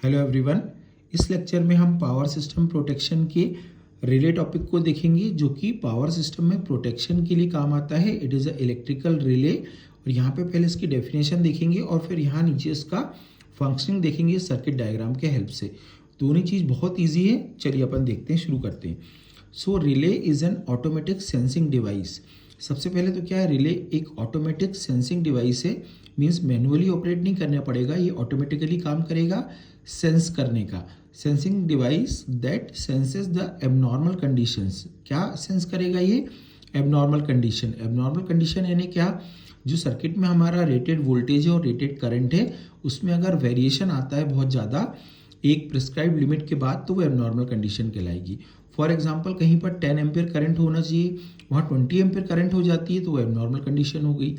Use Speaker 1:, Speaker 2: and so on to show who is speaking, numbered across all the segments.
Speaker 1: Hello everyone, इस lecture में हम पावर सिस्टम प्रोटेक्शन के रिले टॉपिक को देखेंगे जो कि पावर सिस्टम में प्रोटेक्शन के लिए काम आता है। It is a electrical relay और यहाँ पे पहले इसकी डेफिनेशन देखेंगे और फिर यहाँ नीचे इसका फंक्शनिंग देखेंगे सर्किट डायग्राम के हेल्प से। दोनों चीज़ बहुत ईजी है। चलिए अपन देखते हैं, शुरू करते हैं। So relay is an automatic sensing device. सबसे पहले तो क्या है, रिले एक ऑटोमेटिक सेंसिंग डिवाइस है। मीन्स मैनुअली ऑपरेट नहीं करना पड़ेगा, ये ऑटोमेटिकली काम करेगा सेंस करने का। Sensing device that senses the abnormal conditions. क्या सेंस करेगा ये? Abnormal condition. एबनॉर्मल कंडीशन यानी क्या? जो सर्किट में हमारा रेटेड वोल्टेज है और रेटेड करंट है उसमें अगर वेरिएशन आता है बहुत ज़्यादा एक प्रिस्क्राइब लिमिट के बाद, तो वो एबनॉर्मल कंडीशन कहलाएगी। फॉर एग्जांपल कहीं पर 10 एम्पियर करंट होना चाहिए, वहाँ 20 एम्पियर करंट हो जाती है तो वो एबनॉर्मल कंडीशन हो गई।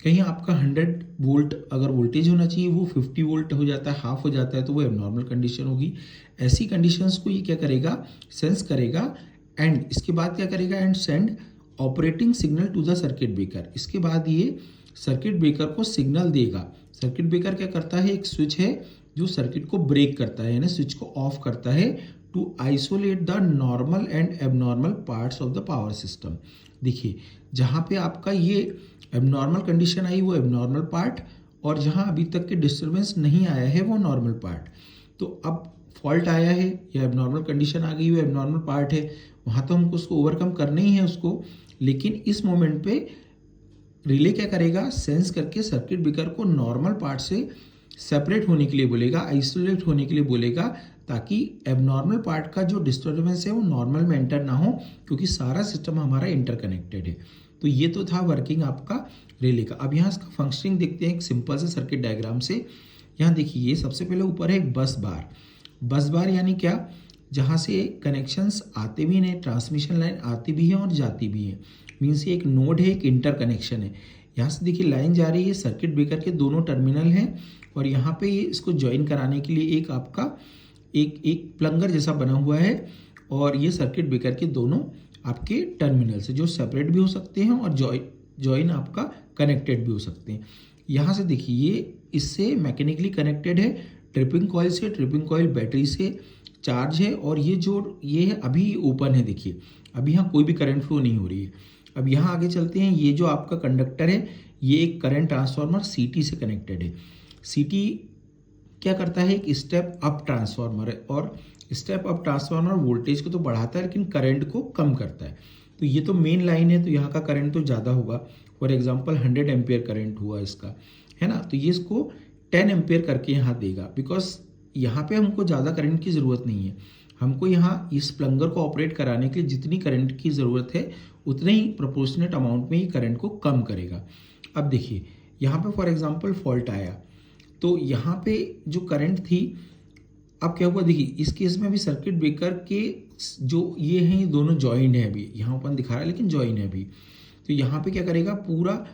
Speaker 1: कहीं आपका 100 वोल्ट अगर वोल्टेज होना चाहिए वो 50 वोल्ट हो जाता है, हाफ हो जाता है, तो वो एबनॉर्मल कंडीशन होगी। ऐसी कंडीशंस को ये क्या करेगा? सेंस करेगा। एंड इसके बाद क्या करेगा? And send operating signal to the circuit breaker. इसके बाद ये सर्किट ब्रेकर को सिग्नल देगा। सर्किट ब्रेकर क्या करता है? एक स्विच है जो सर्किट को ब्रेक करता है, यानी स्विच को ऑफ करता है to isolate the normal and abnormal parts of the power system. देखिए, जहाँ पे आपका ये एबनॉर्मल कंडीशन आई वो एबनॉर्मल पार्ट, और जहाँ अभी तक के डिस्टर्बेंस नहीं आया है वो नॉर्मल पार्ट। तो अब फॉल्ट आया है या एबनॉर्मल कंडीशन आ गई, वो एबनॉर्मल पार्ट है, वहाँ तो हमको उसको ओवरकम करना ही है उसको। लेकिन इस मोमेंट पे रिले क्या करेगा? सेंस करके सर्किट ब्रेकर को नॉर्मल पार्ट से सेपरेट होने के लिए बोलेगा, आइसोलेट होने के लिए बोलेगा, ताकि एबनॉर्मल पार्ट का जो डिस्टर्बेंस है वो नॉर्मल में एंटर ना हो, क्योंकि सारा सिस्टम हमारा इंटरकनेक्टेड है। तो ये तो था वर्किंग आपका रिले का। अब यहाँ इसका फंक्शनिंग देखते हैं एक सिंपल से सर्किट डायग्राम से। यहाँ देखिए, ये सबसे पहले ऊपर है एक बस बार। बस बार यानी क्या? जहाँ से कनेक्शंस आते भी हैं, ट्रांसमिशन लाइन आती भी है और जाती भी है। मीन्स ये एक नोड है, एक इंटर कनेक्शन है। यहाँ से देखिए लाइन जा रही है, सर्किट ब्रेकर के दोनों टर्मिनल हैं और यहाँ पे ये इसको ज्वाइन कराने के लिए एक आपका एक प्लंगर जैसा बना हुआ है, और ये सर्किट ब्रेकर के दोनों आपके टर्मिनल से जो सेपरेट भी हो सकते हैं और ज्वाइन आपका कनेक्टेड भी हो सकते हैं। यहाँ से देखिए, ये इससे मैकेनिकली कनेक्टेड है ट्रिपिंग कॉइल से। ट्रिपिंग कॉइल बैटरी से चार्ज है और ये है अभी ओपन है। देखिए अभी यहाँ कोई भी करंट फ्लो नहीं हो रही है। अब यहाँ आगे चलते हैं। ये जो आपका कंडक्टर है ये एक करंट ट्रांसफार्मर CT से कनेक्टेड है। CT क्या करता है? एक स्टेप अप ट्रांसफार्मर है, और स्टेप अप ट्रांसफार्मर वोल्टेज को तो बढ़ाता है लेकिन करंट को कम करता है। तो ये तो मेन लाइन है, तो यहाँ का करंट तो ज़्यादा होगा। फॉर एग्जांपल 100 एम्पियर करंट हुआ इसका, है ना, तो ये इसको 10 एम्पियर करके यहाँ देगा, बिकॉज यहाँ पे हमको ज़्यादा करंट की ज़रूरत नहीं है। हमको यहाँ इस प्लंगर को ऑपरेट कराने के लिए जितनी करंट की ज़रूरत है उतने ही प्रोपोर्शनेट अमाउंट में ही करंट को कम करेगा। अब देखिए, यहाँ पे फॉर एग्जांपल फॉल्ट आया तो यहाँ पे जो करंट थी, अब क्या हुआ? देखिए इस केस में अभी सर्किट ब्रेकर के जो ये हैं ये दोनों जॉइंट है। अभी यहाँ ओपन दिखा रहा है लेकिन जॉइन है अभी। तो यहाँ पे क्या करेगा? पूरा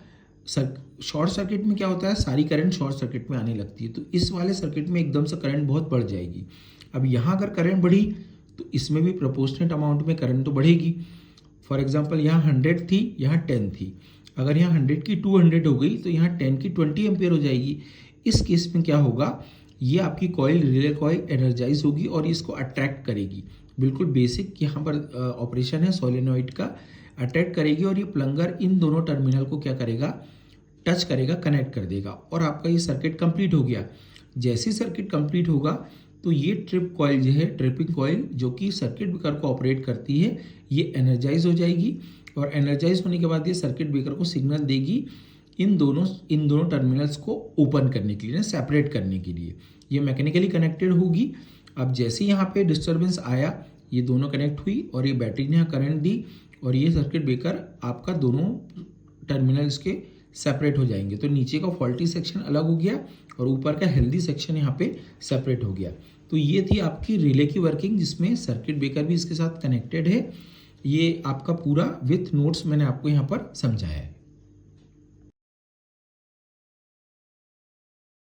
Speaker 1: शॉर्ट सर्किट में क्या होता है, सारी करंट शॉर्ट सर्किट में आने लगती है, तो इस वाले सर्किट में एकदम से करंट बहुत बढ़ जाएगी। अब यहाँ अगर करंट बढ़ी तो इसमें भी प्रोपोर्शनेट अमाउंट में करंट तो बढ़ेगी। फॉर एग्जांपल यहाँ 100 थी, यहाँ 10 थी। अगर यहाँ 100 की 200 हो गई तो यहाँ 10 की 20 एम्पियर हो जाएगी। इस केस में क्या होगा? ये आपकी कॉइल, रिले कॉइल एनर्जाइज होगी और इसको अट्रैक्ट करेगी। बिल्कुल बेसिक यहाँ पर ऑपरेशन है सोलेनॉइड का। अट्रैक्ट करेगी और ये प्लंगर इन दोनों टर्मिनल को क्या करेगा? टच करेगा, कनेक्ट कर देगा, और आपका ये सर्किट कंप्लीट हो गया। जैसे सर्किट कंप्लीट होगा तो ये ट्रिप कॉइल जो है, ट्रिपिंग कॉइल जो कि सर्किट ब्रेकर को ऑपरेट करती है, ये एनर्जाइज हो जाएगी, और एनर्जाइज होने के बाद ये सर्किट ब्रेकर को सिग्नल देगी इन दोनों टर्मिनल्स को ओपन करने के लिए, सेपरेट करने के लिए। ये मैकेनिकली कनेक्टेड होगी। अब जैसे यहाँ पे डिस्टर्बेंस आया, ये दोनों कनेक्ट हुई और ये बैटरी ने यहाँ करंट दी, और ये सर्किट ब्रेकर आपका दोनों टर्मिनल्स के सेपरेट हो जाएंगे। तो नीचे का फॉल्टी सेक्शन अलग हो गया और ऊपर का हेल्दी सेक्शन यहाँ पे सेपरेट हो गया। तो ये थी आपकी रिले की वर्किंग, जिसमें सर्किट ब्रेकर भी इसके साथ कनेक्टेड है। ये आपका पूरा विथ नोट्स मैंने आपको यहाँ पर समझाया है।